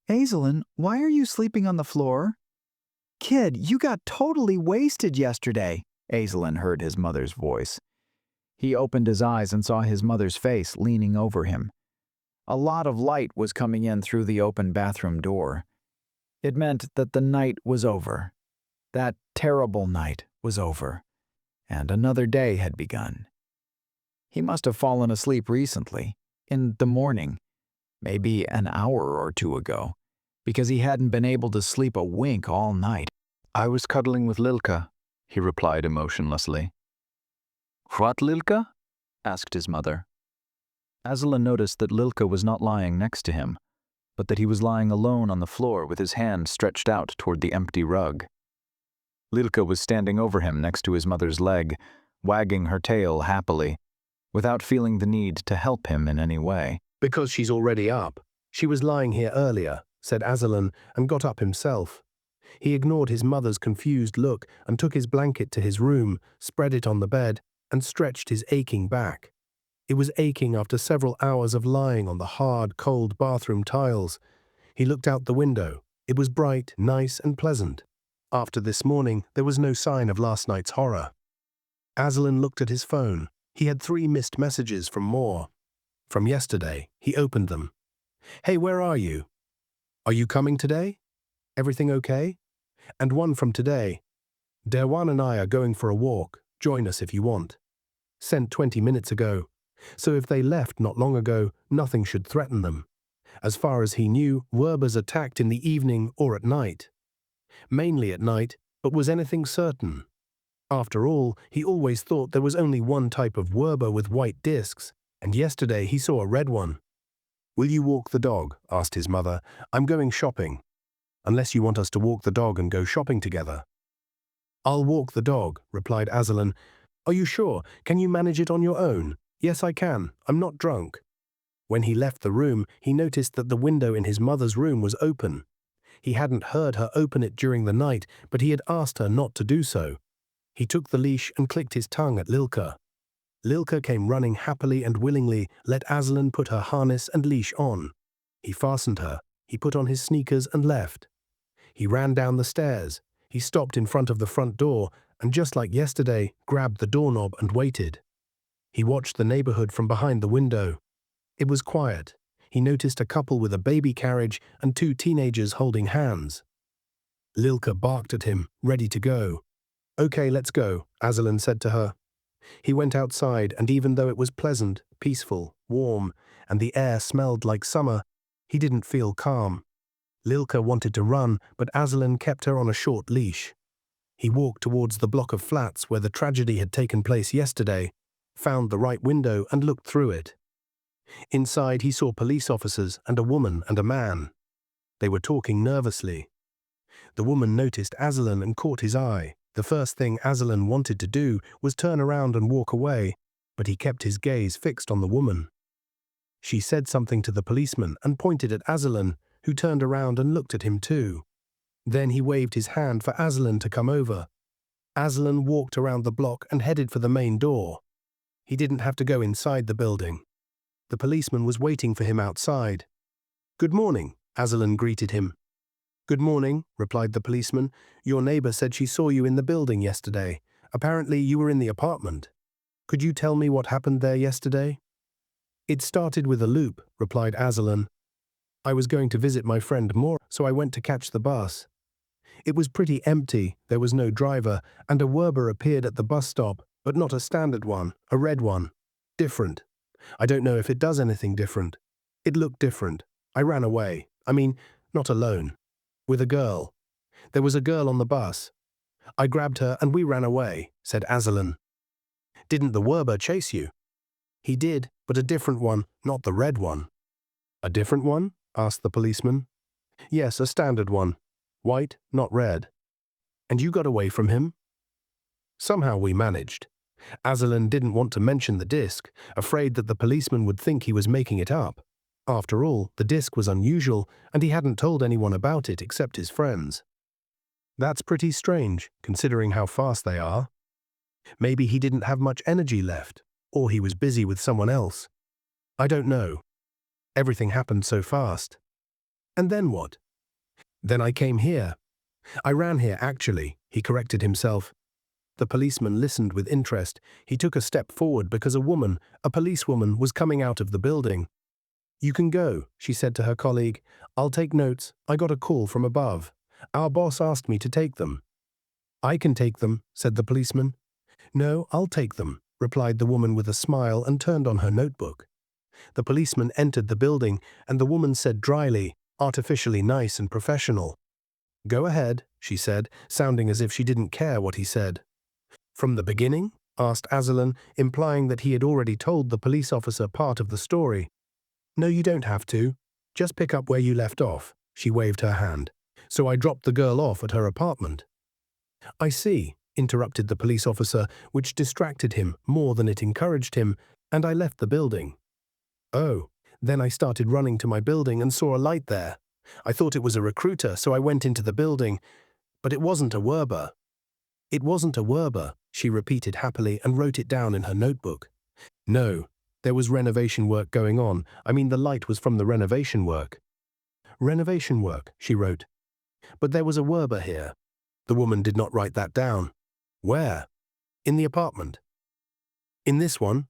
Azalen, why are you sleeping on the floor? Kid, you got totally wasted yesterday, Azalen heard his mother's voice. He opened his eyes and saw his mother's face leaning over him. A lot of light was coming in through the open bathroom door. It meant that the night was over. That terrible night was over, and another day had begun. He must have fallen asleep recently, in the morning, maybe an hour or two ago, because he hadn't been able to sleep a wink all night. I was cuddling with Lilka, he replied emotionlessly. What, Lilka? Asked his mother. Azalen noticed that Lilka was not lying next to him, but that he was lying alone on the floor with his hand stretched out toward the empty rug. Lilka was standing over him next to his mother's leg, wagging her tail happily, without feeling the need to help him in any way. Because she's already up. She was lying here earlier, said Azalen, and got up himself. He ignored his mother's confused look and took his blanket to his room, spread it on the bed, and stretched his aching back. It was aching after several hours of lying on the hard, cold bathroom tiles. He looked out the window. It was bright, nice, and pleasant. After this morning, there was no sign of last night's horror. Azalen looked at his phone. He had 3 missed messages from Moore. From yesterday, he opened them. Hey, where are you? Are you coming today? Everything okay? And one from today. Derwan and I are going for a walk. Join us if you want. Sent 20 minutes ago. So if they left not long ago, nothing should threaten them. As far as he knew, Werbers attacked in the evening or at night. Mainly at night, but was anything certain? After all, he always thought there was only one type of Werber with white discs, and yesterday he saw a red one. Will you walk the dog? Asked his mother. I'm going shopping. Unless you want us to walk the dog and go shopping together. I'll walk the dog, replied Azalen. Are you sure? Can you manage it on your own? Yes, I can. I'm not drunk. When he left the room, he noticed that the window in his mother's room was open. He hadn't heard her open it during the night, but he had asked her not to do so. He took the leash and clicked his tongue at Lilka. Lilka came running happily and willingly, let Azalen put her harness and leash on. He fastened her. He put on his sneakers and left. He ran down the stairs. He stopped in front of the front door and, just like yesterday, grabbed the doorknob and waited. He watched the neighborhood from behind the window. It was quiet. He noticed a couple with a baby carriage and 2 teenagers holding hands. Lilka barked at him, ready to go. Okay, let's go, Azalen said to her. He went outside, and even though it was pleasant, peaceful, warm, and the air smelled like summer, he didn't feel calm. Lilka wanted to run, but Azalen kept her on a short leash. He walked towards the block of flats where the tragedy had taken place yesterday, found the right window and looked through it. Inside he saw police officers and a woman and a man. They were talking nervously. The woman noticed Azalen and caught his eye. The first thing Azalen wanted to do was turn around and walk away, but he kept his gaze fixed on the woman. She said something to the policeman and pointed at Azalen, who turned around and looked at him too. Then he waved his hand for Azalen to come over. Azalen walked around the block and headed for the main door. He didn't have to go inside the building. The policeman was waiting for him outside. Good morning, Azalen greeted him. Good morning, replied the policeman. Your neighbor said she saw you in the building yesterday. Apparently you were in the apartment. Could you tell me what happened there yesterday? It started with a loop, replied Azalen. I was going to visit my friend Moore, so I went to catch the bus. It was pretty empty, there was no driver, and a Werber appeared at the bus stop, but not a standard one, a red one. Different. I don't know if it does anything different. It looked different. I ran away. I mean, not alone. With a girl. There was a girl on the bus. I grabbed her and we ran away, said Azalen. Didn't the Werber chase you? He did, but a different one, not the red one. A different one? Asked the policeman. Yes, a standard one. White, not red. And you got away from him? Somehow we managed. Azalen didn't want to mention the disc, afraid that the policeman would think he was making it up. After all, the disc was unusual, and he hadn't told anyone about it except his friends. That's pretty strange, considering how fast they are. Maybe he didn't have much energy left, or he was busy with someone else. I don't know. Everything happened so fast. And then what? Then I came here. I ran here, actually, he corrected himself. The policeman listened with interest. He took a step forward because a policewoman, was coming out of the building. You can go, she said to her colleague. I'll take notes. I got a call from above. Our boss asked me to take them. I can take them, said the policeman. No, I'll take them, replied the woman with a smile and turned on her notebook. The policeman entered the building, and the woman said dryly, artificially nice and professional. Go ahead, she said, sounding as if she didn't care what he said. From the beginning? Asked Azalen, implying that he had already told the police officer part of the story. No, you don't have to. Just pick up where you left off, she waved her hand. So I dropped the girl off at her apartment. I see, interrupted the police officer, which distracted him more than it encouraged him, and I left the building. Oh, then I started running to my building and saw a light there. I thought it was a recruiter, so I went into the building. But it wasn't a Werber. It wasn't a Werber, she repeated happily and wrote it down in her notebook. No, there was renovation work going on. I mean, the light was from the renovation work. Renovation work, she wrote. But there was a Werber here. The woman did not write that down. Where? In the apartment. In this one?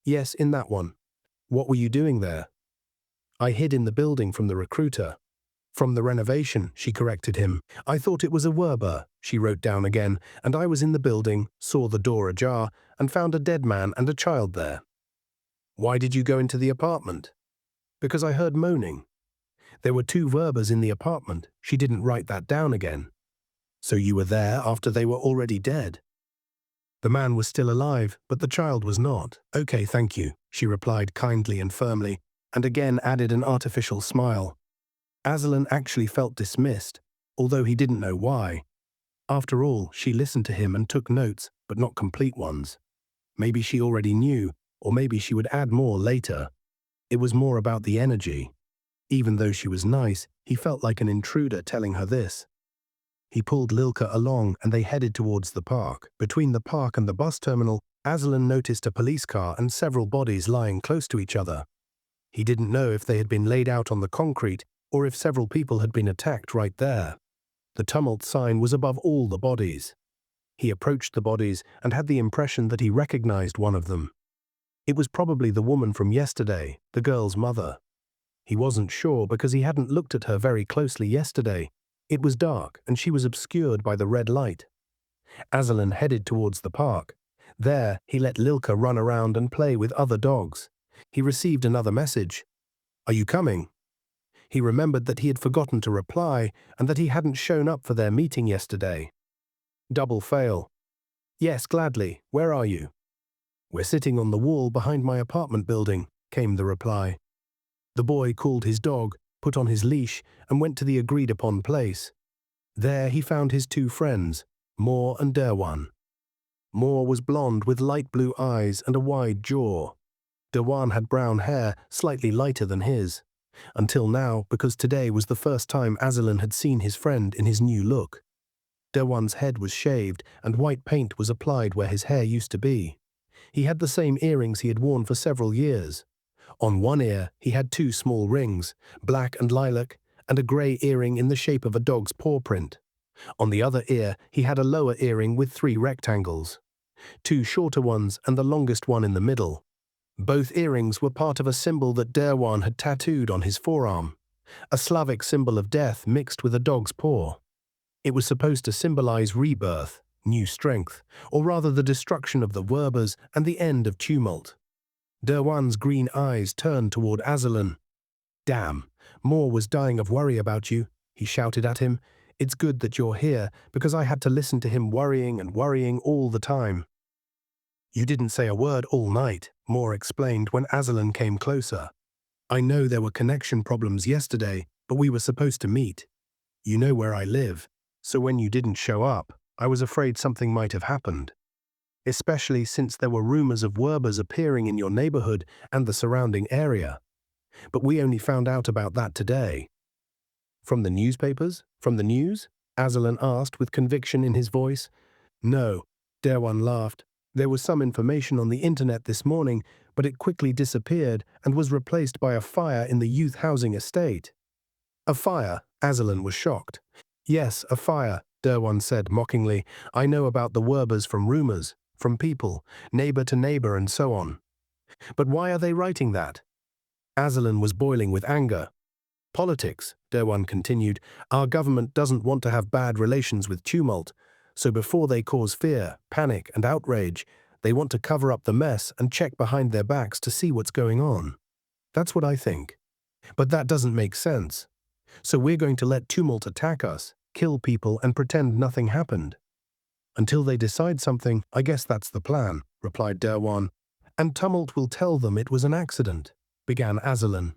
Yes, in that one. What were you doing there? I hid in the building from the recruiter. From the renovation, she corrected him. I thought it was a Werber, she wrote down again, and I was in the building, saw the door ajar, and found a dead man and a child there. Why did you go into the apartment? Because I heard moaning. There were 2 Werbers in the apartment. She didn't write that down again. So you were there after they were already dead? The man was still alive, but the child was not. Okay, thank you, she replied kindly and firmly, and again added an artificial smile. Azalen actually felt dismissed, although he didn't know why. After all, she listened to him and took notes, but not complete ones. Maybe she already knew, or maybe she would add more later. It was more about the energy. Even though she was nice, he felt like an intruder telling her this. He pulled Lilka along and they headed towards the park. Between the park and the bus terminal, Azalen noticed a police car and several bodies lying close to each other. He didn't know if they had been laid out on the concrete or if several people had been attacked right there. The Tumult sign was above all the bodies. He approached the bodies and had the impression that he recognized one of them. It was probably the woman from yesterday, the girl's mother. He wasn't sure because he hadn't looked at her very closely yesterday. It was dark and she was obscured by the red light. Azalen headed towards the park. There, he let Lilka run around and play with other dogs. He received another message. Are you coming? He remembered that he had forgotten to reply and that he hadn't shown up for their meeting yesterday. Double fail. Yes, gladly. Where are you? We're sitting on the wall behind my apartment building, came the reply. The boy called his dog, put on his leash, and went to the agreed-upon place. There he found his 2 friends, Moore and Derwan. Moore was blonde with light blue eyes and a wide jaw. Derwan had brown hair, slightly lighter than his. Until now, because today was the first time Azalen had seen his friend in his new look. Derwan's head was shaved and white paint was applied where his hair used to be. He had the same earrings he had worn for several years. On one ear, he had 2 small rings, black and lilac, and a grey earring in the shape of a dog's paw print. On the other ear, he had a lower earring with 3 rectangles, 2 shorter ones and the longest one in the middle. Both earrings were part of a symbol that Derwan had tattooed on his forearm, a Slavic symbol of death mixed with a dog's paw. It was supposed to symbolize rebirth, new strength, or rather the destruction of the Werbers and the end of Tumult. Derwan's green eyes turned toward Azalen. Damn, Moore was dying of worry about you, he shouted at him. It's good that you're here, because I had to listen to him worrying and worrying all the time. You didn't say a word all night, Moore explained when Azalen came closer. I know there were connection problems yesterday, but we were supposed to meet. You know where I live, so when you didn't show up, I was afraid something might have happened. Especially since there were rumors of Werbers appearing in your neighborhood and the surrounding area. But we only found out about that today. From the newspapers? From the news? Azalen asked with conviction in his voice. No, Derwan laughed. There was some information on the internet this morning, but it quickly disappeared and was replaced by a fire in the youth housing estate. A fire, Azalen was shocked. Yes, a fire, Derwan said mockingly. I know about the Werbers from rumors, from people, neighbor to neighbor and so on. But why are they writing that? Azalen was boiling with anger. Politics, Derwan continued. Our government doesn't want to have bad relations with Tumult, so before they cause fear, panic and outrage, they want to cover up the mess and check behind their backs to see what's going on. That's what I think. But that doesn't make sense. So we're going to let Tumult attack us, kill people and pretend nothing happened. Until they decide something, I guess that's the plan, replied Derwan. And Tumult will tell them it was an accident, began Azalen.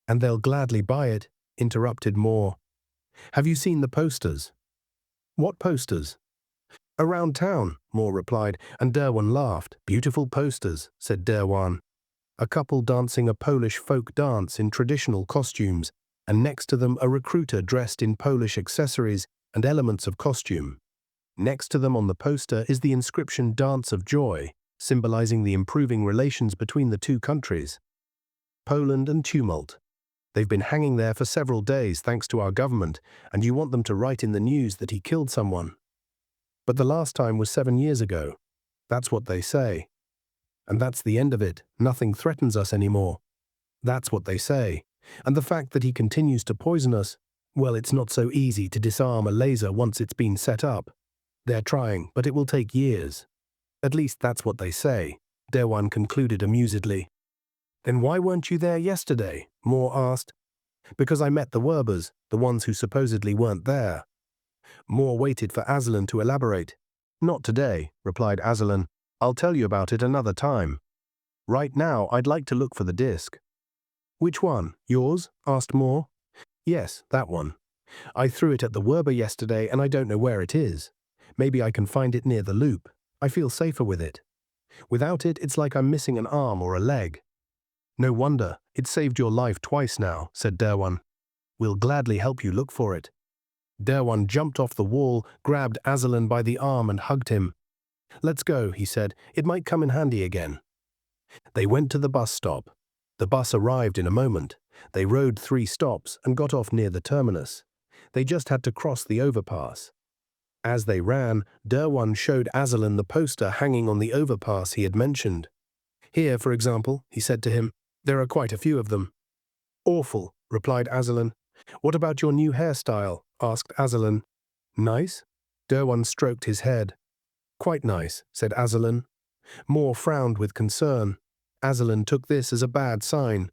And they'll gladly buy it, interrupted Moore. Have you seen the posters? What posters? Around town, Moore replied, and Derwan laughed. Beautiful posters, said Derwan. A couple dancing a Polish folk dance in traditional costumes, and next to them a recruiter dressed in Polish accessories and elements of costume. Next to them on the poster is the inscription Dance of Joy, symbolizing the improving relations between the two countries. Poland and Tumult. They've been hanging there for several days thanks to our government, and you want them to write in the news that he killed someone. But the last time was 7 years ago. That's what they say. And that's the end of it. Nothing threatens us anymore. That's what they say. And the fact that he continues to poison us, well, it's not so easy to disarm a laser once it's been set up. They're trying, but it will take years. At least that's what they say, Derwan concluded amusedly. Then why weren't you there yesterday? Moore asked. Because I met the Werbers, the ones who supposedly weren't there. Moore waited for Azalen to elaborate. Not today, replied Azalen. I'll tell you about it another time. Right now, I'd like to look for the disc. Which one? Yours? Asked Moore. Yes, that one. I threw it at the Werber yesterday and I don't know where it is. Maybe I can find it near the loop. I feel safer with it. Without it, it's like I'm missing an arm or a leg. No wonder. It saved your life twice now, said Derwan. We'll gladly help you look for it. Derwan jumped off the wall, grabbed Azalen by the arm and hugged him. Let's go, he said. It might come in handy again. They went to the bus stop. The bus arrived in a moment. They rode 3 stops and got off near the terminus. They just had to cross the overpass. As they ran, Derwan showed Azalen the poster hanging on the overpass he had mentioned. Here, for example, he said to him, there are quite a few of them. Awful, replied Azalen. What about your new hairstyle? Asked Azalen. Nice? Derwan stroked his head. Quite nice, said Azalen. Moore frowned with concern. Azalen took this as a bad sign.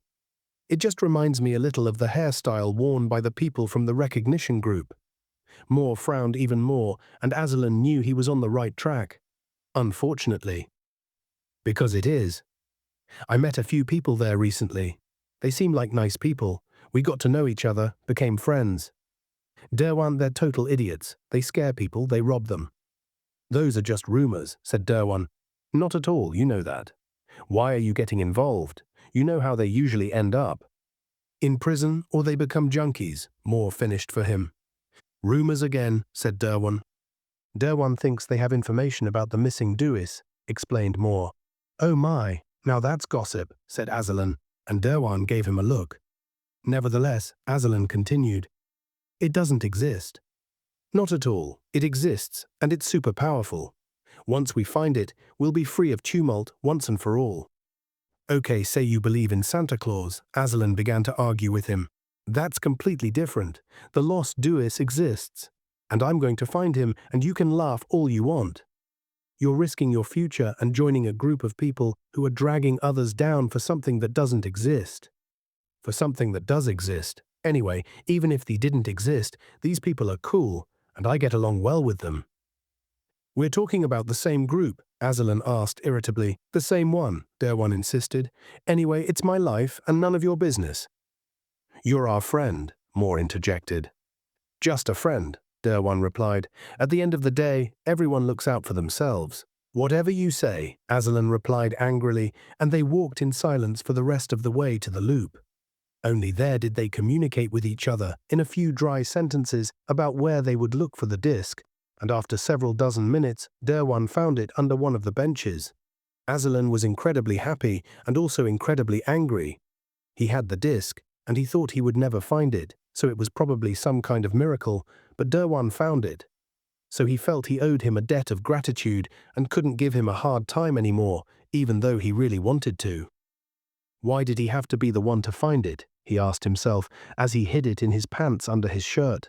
It just reminds me a little of the hairstyle worn by the people from the recognition group. Moore frowned even more, and Azalen knew he was on the right track. Unfortunately. Because it is. I met a few people there recently. They seem like nice people. We got to know each other, became friends. Derwan, they're total idiots. They scare people, they rob them. Those are just rumors, said Derwan. Not at all, you know that. Why are you getting involved? You know how they usually end up. In prison, or they become junkies, Moore finished for him. Rumors again, said Derwan. Derwan thinks they have information about the missing Duis, explained Moore. Oh my, now that's gossip, said Azalen, and Derwan gave him a look. Nevertheless, Azalen continued. It doesn't exist. Not at all. It exists, and it's super powerful. Once we find it, we'll be free of Tumult once and for all. Okay, say you believe in Santa Claus, Azalen began to argue with him. That's completely different. The lost Duis exists, and I'm going to find him, and you can laugh all you want. You're risking your future and joining a group of people who are dragging others down for something that doesn't exist. For something that does exist. Anyway, even if they didn't exist, these people are cool, and I get along well with them. We're talking about the same group, Azalen asked irritably. The same one, Derwan insisted. Anyway, it's my life and none of your business. You're our friend, Moore interjected. Just a friend, Derwan replied. At the end of the day, everyone looks out for themselves. Whatever you say, Azalen replied angrily, and they walked in silence for the rest of the way to the loop. Only there did they communicate with each other in a few dry sentences about where they would look for the disc, and after several dozen minutes, Derwan found it under one of the benches. Azalen was incredibly happy and also incredibly angry. He had the disc, and he thought he would never find it, so it was probably some kind of miracle, but Derwan found it. So he felt he owed him a debt of gratitude and couldn't give him a hard time anymore, even though he really wanted to. Why did he have to be the one to find it? He asked himself as he hid it in his pants under his shirt.